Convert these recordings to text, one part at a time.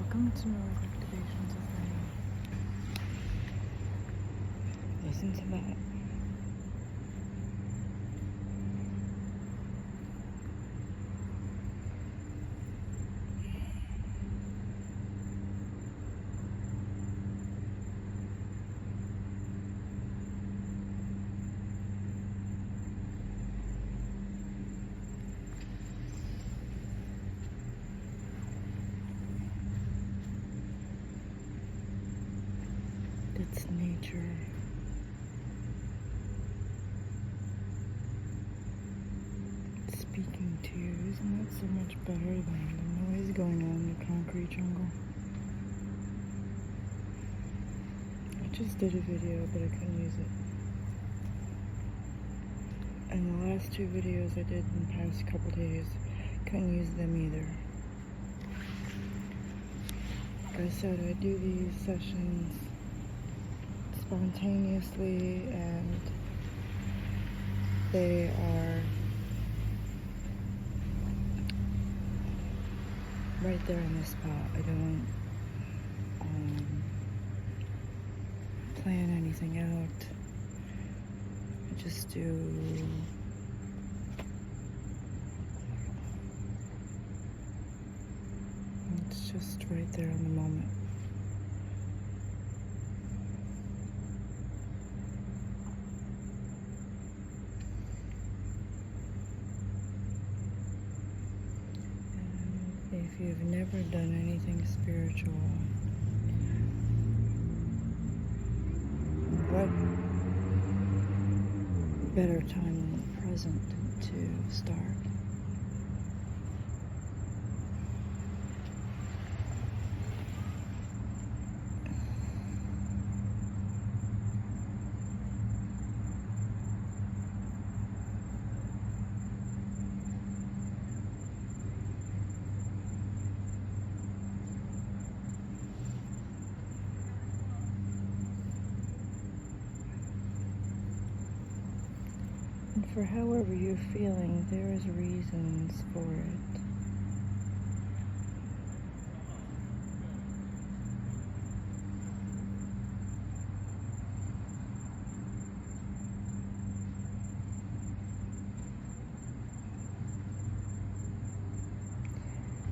Welcome to Noise Activation Society. Listen to that. It's nature. Speaking to you. Isn't that so much better than the noise going on in the concrete jungle? I just did a video, but I couldn't use it. And the last two videos I did in the past couple days, couldn't use them either. Like I said, I do these sessions spontaneously, and they are right there on the spot. I don't plan anything out. I just do it's just right there in the moment. If you've never done anything spiritual, what better time than the present to start? And for however you're feeling, there is reasons for it.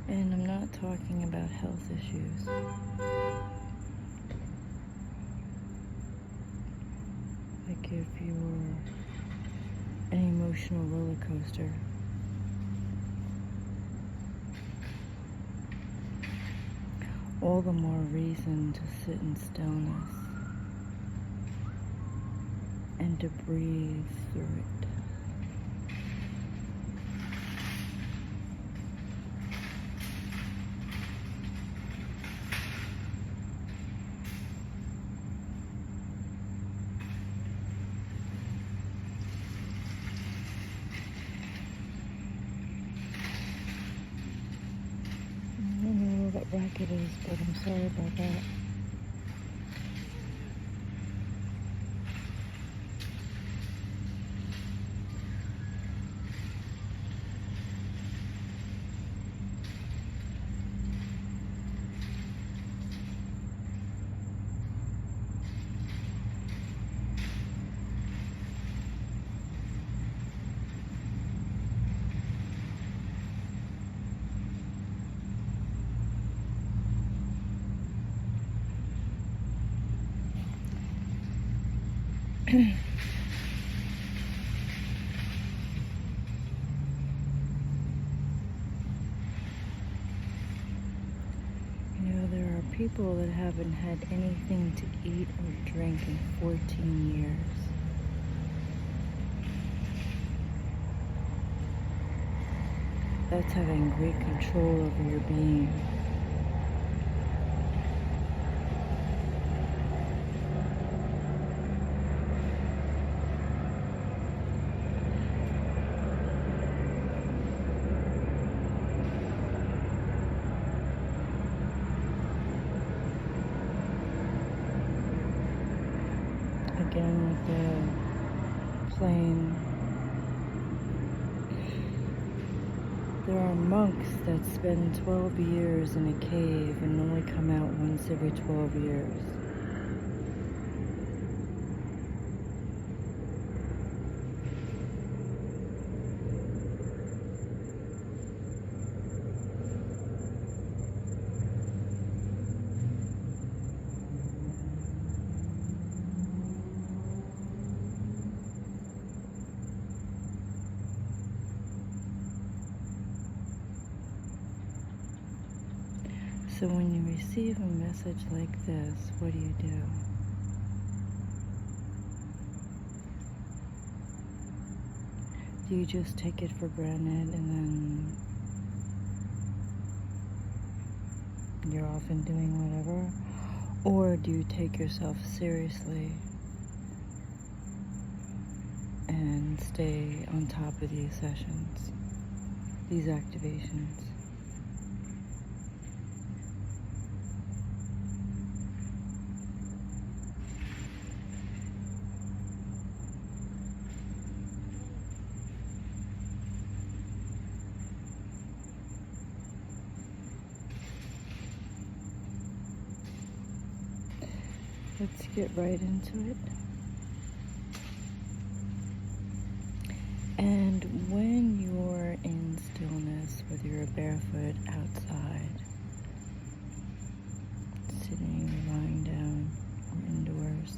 And I'm not talking about health issues. Like if you're an emotional roller coaster, all the more reason to sit in stillness and to breathe through it. I don't know what racket is, but I'm sorry about that. There are people that haven't had anything to eat or drink in 14 years. That's having great control over your being. Again with the plane There are monks that spend 12 years in a cave and only come out once every 12 years. So when you receive a message like this, what do? Do you just take it for granted and then you're off and doing whatever? Or do you take yourself seriously and stay on top of these sessions, these activations? Let's get right into it. And when you're in stillness, whether you're barefoot outside, sitting or lying down, or indoors,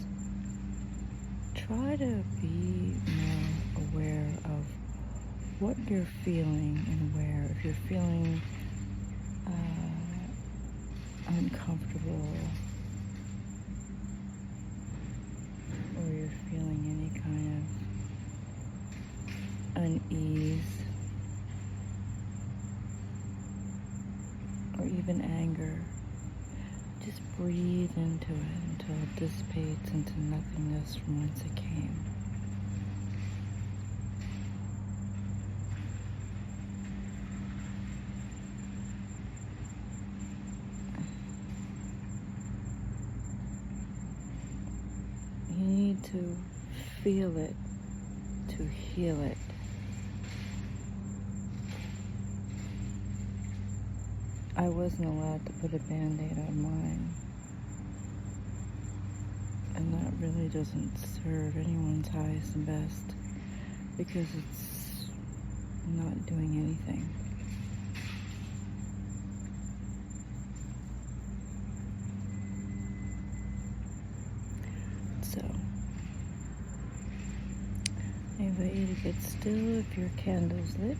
try to be more aware of what you're feeling and where. If you're feeling uncomfortable, or you're feeling any kind of unease, or even anger, just breathe into it until it dissipates into nothingness from whence it came. You need to feel it to heal it. I wasn't allowed to put a Band-Aid on mine, and that really doesn't serve anyone's highest and best, because it's not doing anything. So, I invite you to get still. If your candle's lit,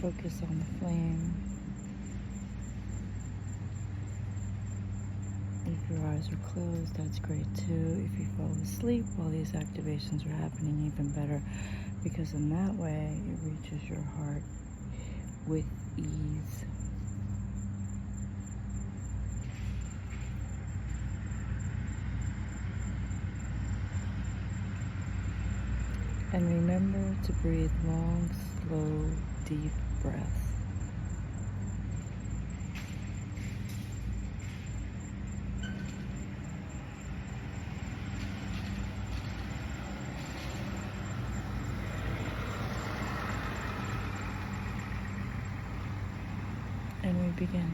focus on the flame. If your eyes are closed, that's great too. If you fall asleep while these activations are happening, even better, because in that way it reaches your heart with ease. And remember to breathe long, slow, deep breaths. And we begin.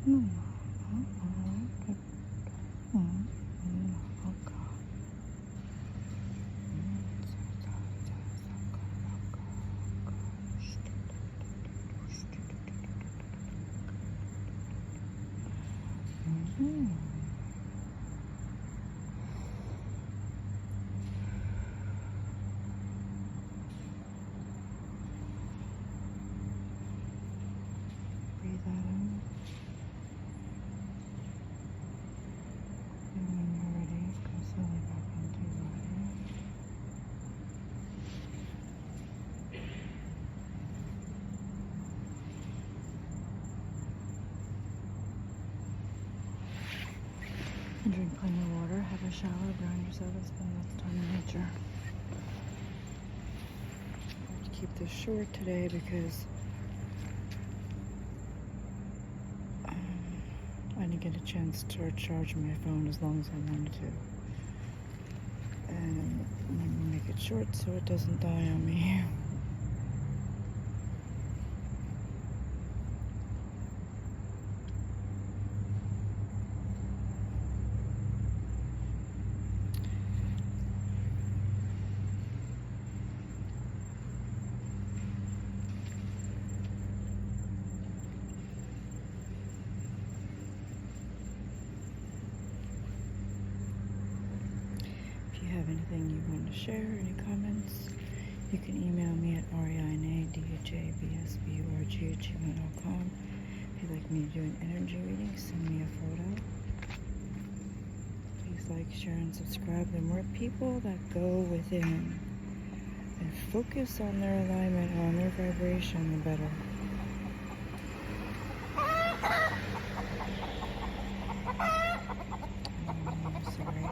Breathe that in. And when you're ready, come slowly back into your body. And drink plenty of water, have a shower, ground yourself, and spend lots of time in nature. I have to keep this short today because I didn't get a chance to charge my phone as long as I wanted to. And I'm gonna make it short so it doesn't die on me. If you have anything you want to share, any comments, you can email me at reina.dhjbsburg@gmail.com. If you'd like me to do an energy reading, send me a photo. Please like, share, and subscribe. The more people that go within and focus on their alignment, on their vibration, the better. I'm sorry.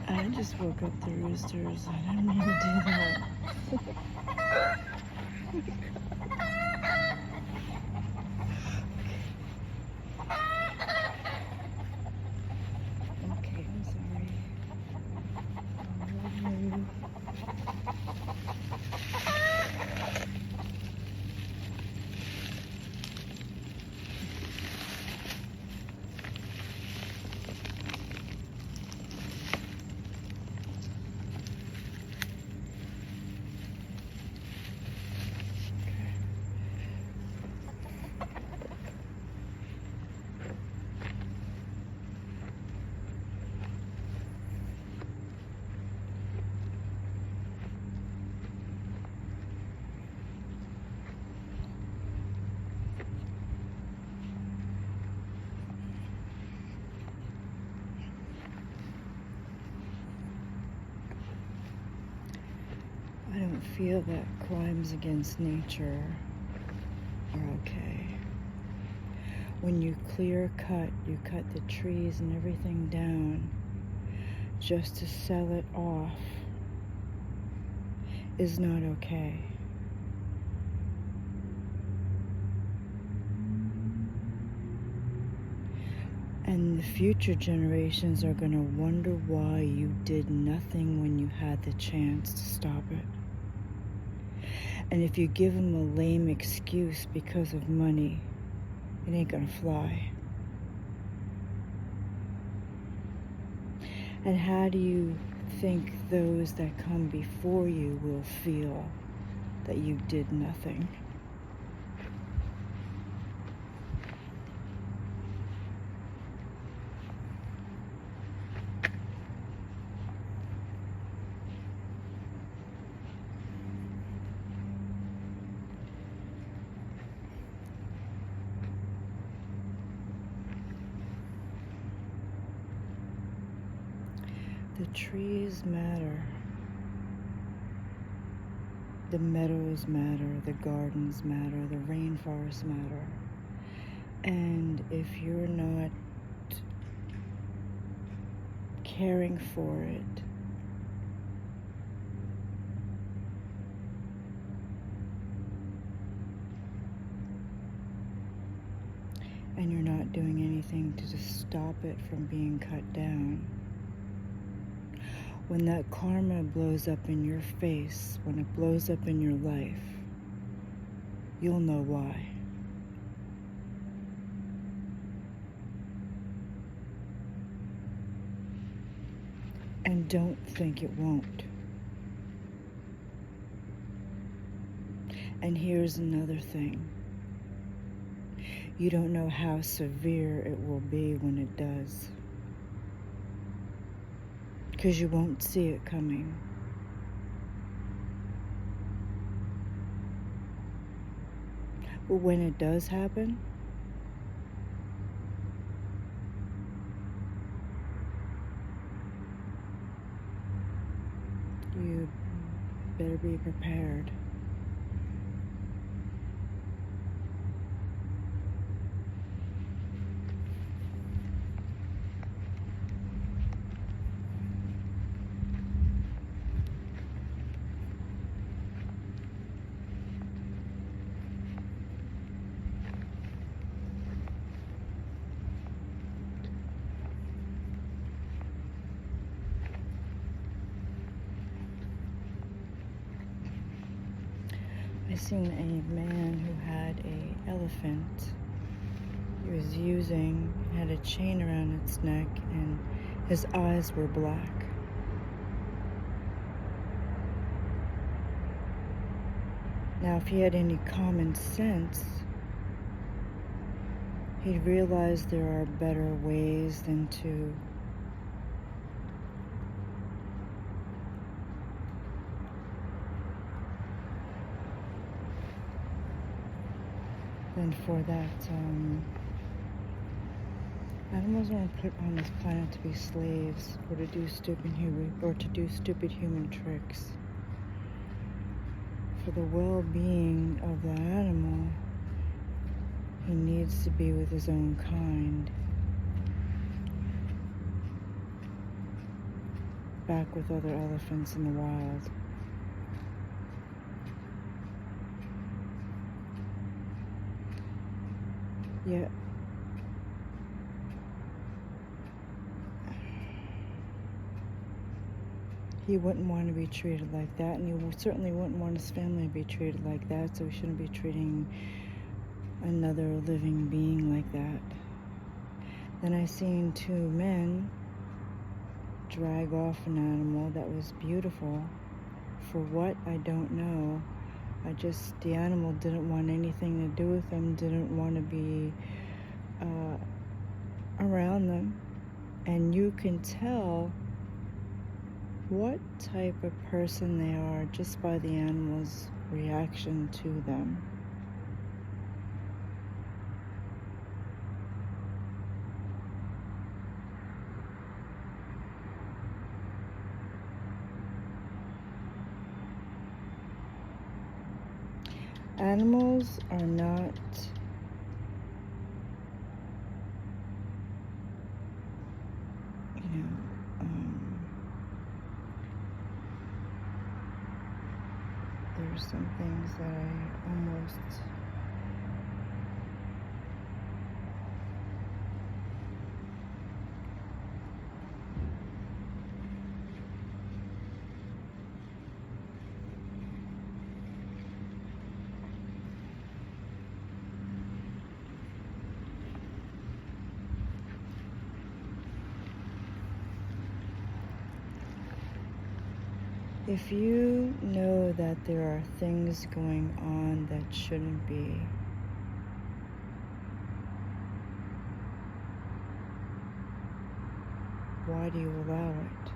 I just woke up the roosters. I didn't mean to do that. Okay, I'm sorry. I love you. I don't feel that crimes against nature are okay. When you clear cut, you cut the trees and everything down just to sell it off is not okay. And the future generations are going to wonder why you did nothing when you had the chance to stop it. And if you give them a lame excuse because of money, it ain't gonna fly. And how do you think those that come before you will feel that you did nothing? The trees matter. The meadows matter. The gardens matter. The rainforests matter. And if you're not caring for it, and you're not doing anything to just stop it from being cut down, When that karma blows up in your face, when it blows up in your life, you'll know why. And don't think it won't. And here's another thing. You don't know how severe it will be when it does. Because you won't see it coming. But when it does happen, you better be prepared. I seen a man who had a elephant. He was had a chain around its neck, and his eyes were black. Now, if he had any common sense, he'd realize there are better ways than for that. Animals aren't put on this planet to be slaves or to do stupid human tricks. For the well-being of the animal, he needs to be with his own kind, back with other elephants in the wild. Yet, he wouldn't want to be treated like that, and he certainly wouldn't want his family to be treated like that, so he shouldn't be treating another living being like that. Then I seen two men drag off an animal that was beautiful. For what, I don't know. The animal didn't want anything to do with them, didn't want to be around them. And you can tell what type of person they are just by the animal's reaction to them. Animals are not there's some things that I almost if you know that there are things going on that shouldn't be, why do you allow it?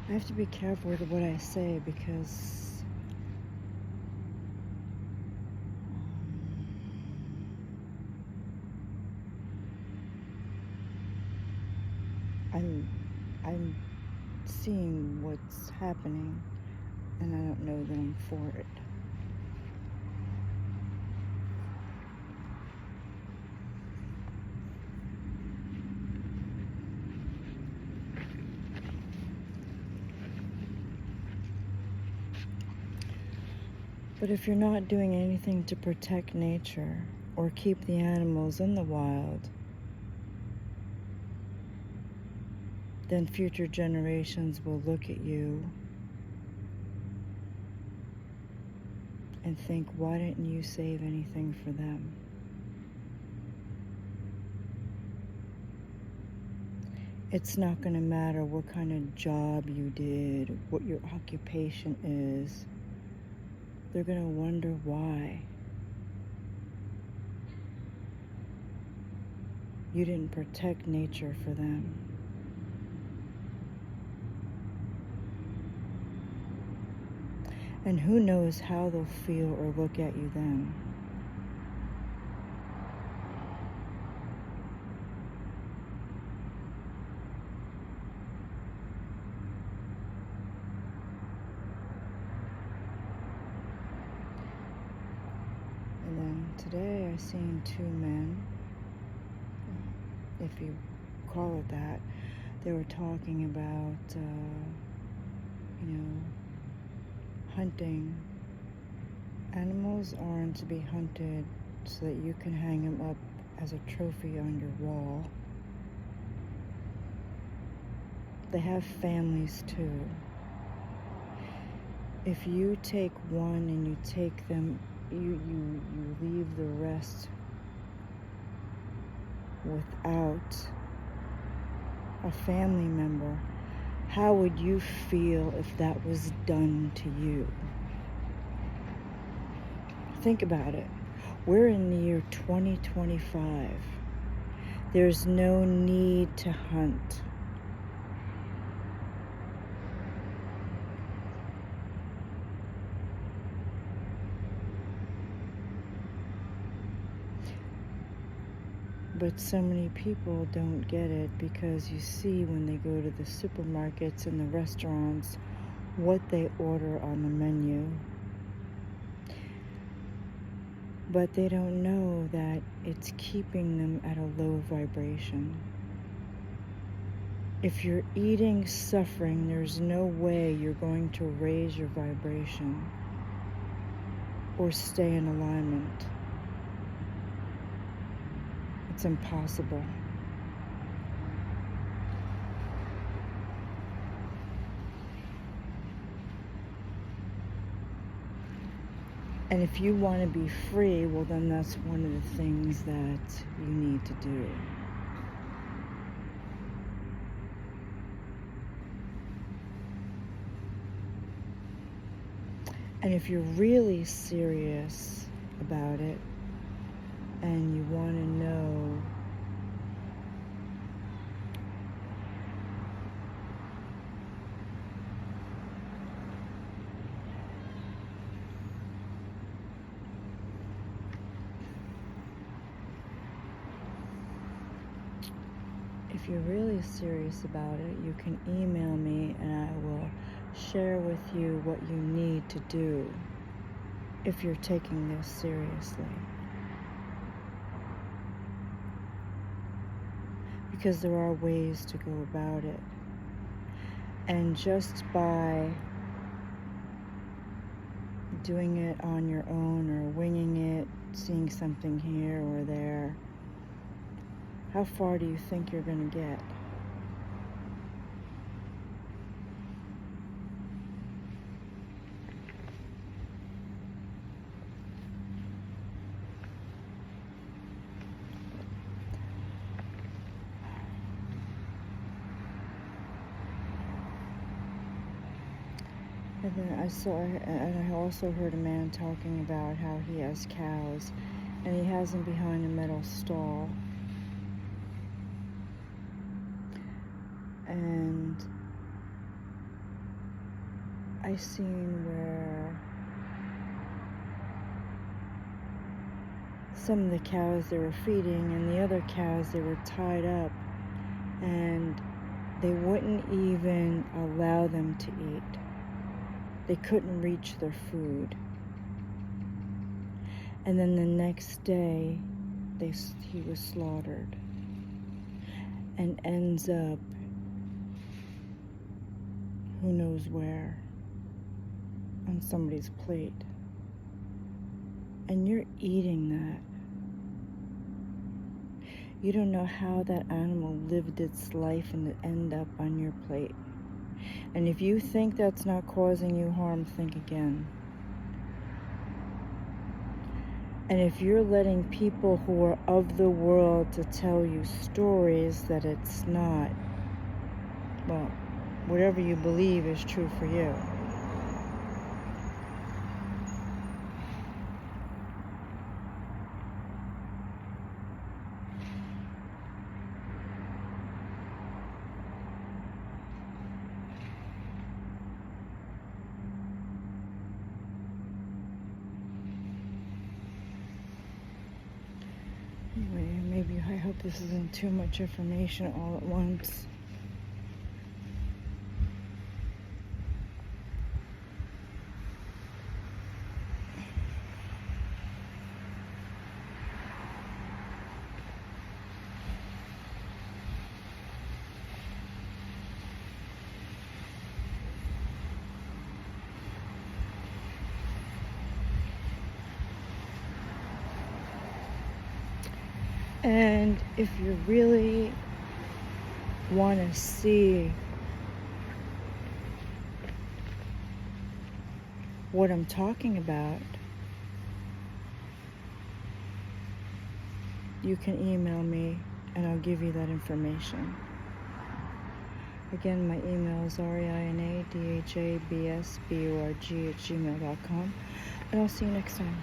I have to be careful with what I say because I'm seeing what's happening, and I don't know that I'm for it. But if you're not doing anything to protect nature or keep the animals in the wild, then future generations will look at you and think, why didn't you save anything for them? It's not going to matter what kind of job you did, what your occupation is. They're going to wonder why you didn't protect nature for them. And who knows how they'll feel or look at you then. And then today I seen two men, if you call it that. They were talking about, hunting. Animals aren't to be hunted so that you can hang them up as a trophy on your wall. They have families too. If you take one and you take them, you leave the rest without a family member, how would you feel if that was done to you? Think about it. We're in the year 2025. There's no need to hunt. But so many people don't get it because you see when they go to the supermarkets and the restaurants what they order on the menu. But they don't know that it's keeping them at a low vibration. If you're eating suffering, there's no way you're going to raise your vibration or stay in alignment. It's impossible. And if you want to be free, well, then that's one of the things that you need to do. And if you're really serious about it and you want to know if you're really serious about it, you can email me and I will share with you what you need to do if you're taking this seriously. Because there are ways to go about it. And just by doing it on your own or winging it, seeing something here or there, how far do you think you're going to get? And then I also heard a man talking about how he has cows and he has them behind a metal stall. And I seen where some of the cows they were feeding and the other cows they were tied up and they wouldn't even allow them to eat. They couldn't reach their food. And then the next day, he was slaughtered and ends up who knows where on somebody's plate. and you're eating that. You don't know how that animal lived its life and it end up on your plate. And if you think that's not causing you harm, think again. And if you're letting people who are of the world to tell you stories that it's not, well, whatever you believe is true for you. Anyway, maybe I hope this isn't too much information all at once. And if you really want to see what I'm talking about, you can email me and I'll give you that information. Again, my email is reinadhabsburg@gmail.com, and I'll see you next time.